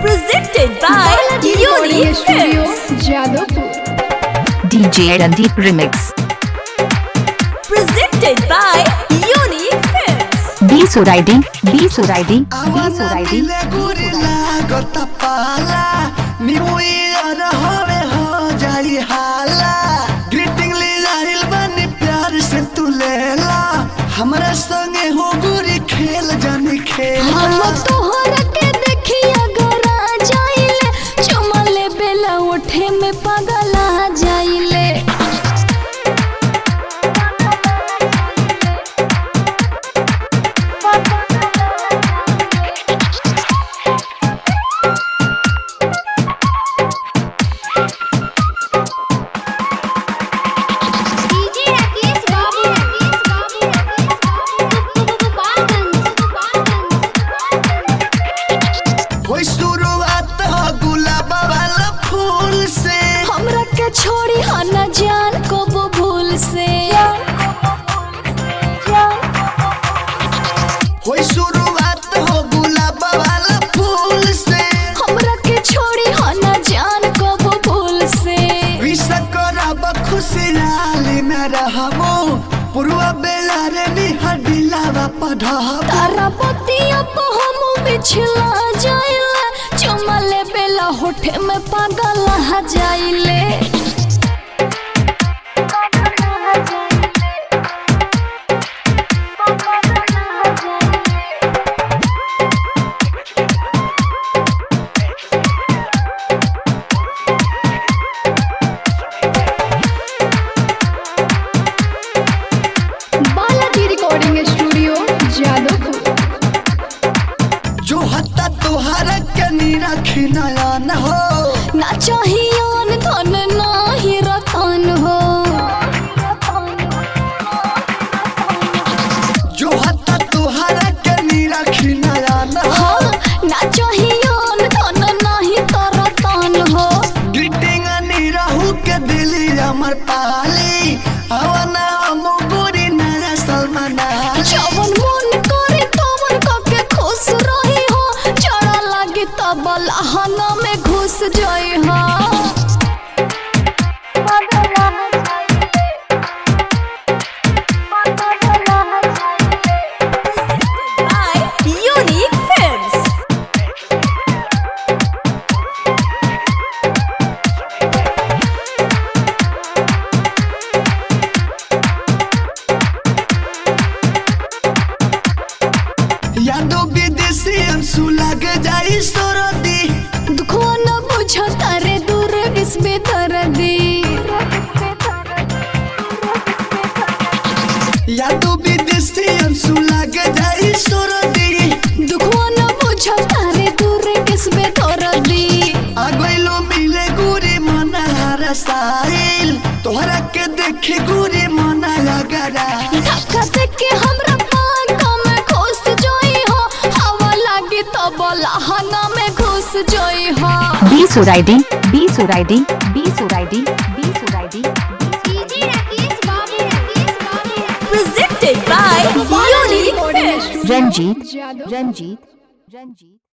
Presented by Unique Films. DJ Randeep Remix. Presented by Unique Films. B Suraidi, B Suraidi, B Suraidi. New year होवे हो जाई हाला greeting ले जाइल बनी प्यार से तू लेला हमरा संगे हो गुरी खेल जानी खेल हम तोहरा के देखिया गरा जाइले चुमले बेला उठे में पगला जाइले छोड़ी हना जान को वो भूल से होई शुरुआत हो गुलाब वाला फूल से हमरा के छोड़ी हना जान को वो भूल से विश करब खुशहाली में रहबो पुरवा बेला रे निहडिलावा पढ़ब तारा पतिया को हम बिछला जाइले चुमले बेला होठे में पगला जाइले जो हत्ता तोहरा के निरखी नयन हो ना चाहिए धन ना ही रतन हो जो हत्ता तोहरा के निरखी नयन हो ना चाहिए धन ना ही रतन हो ग्रीटिंग निरहु के दिली हमर पाली आवना हम गोरी नया सलमान जवन मन करे तवन के खुश रही हो चढ़ा लगी तब लहंगा में घुस जाई हो By Unique Films. यादो विदेशी अंशु लग जाई सरदी दुखो न बुझो तारे दूर इस बेदर्दी यादो विदेशी अंशु लग जाई सरदी दुखो न बुझो तारे दूर किस बेदर्दी आगोइलो मिले गुरी मना रसाइल तोहरा के देखी गुरी मना लगरा धक्का देख के हमरा पांका में घुस जाई हो हवा लगी तब लहंगा में घुस जाई हो B Suraidi, B Suraidi, B Suraidi, B Suraidi. Presented by Unique Films. Ranjit, Ranjit, Ranjit.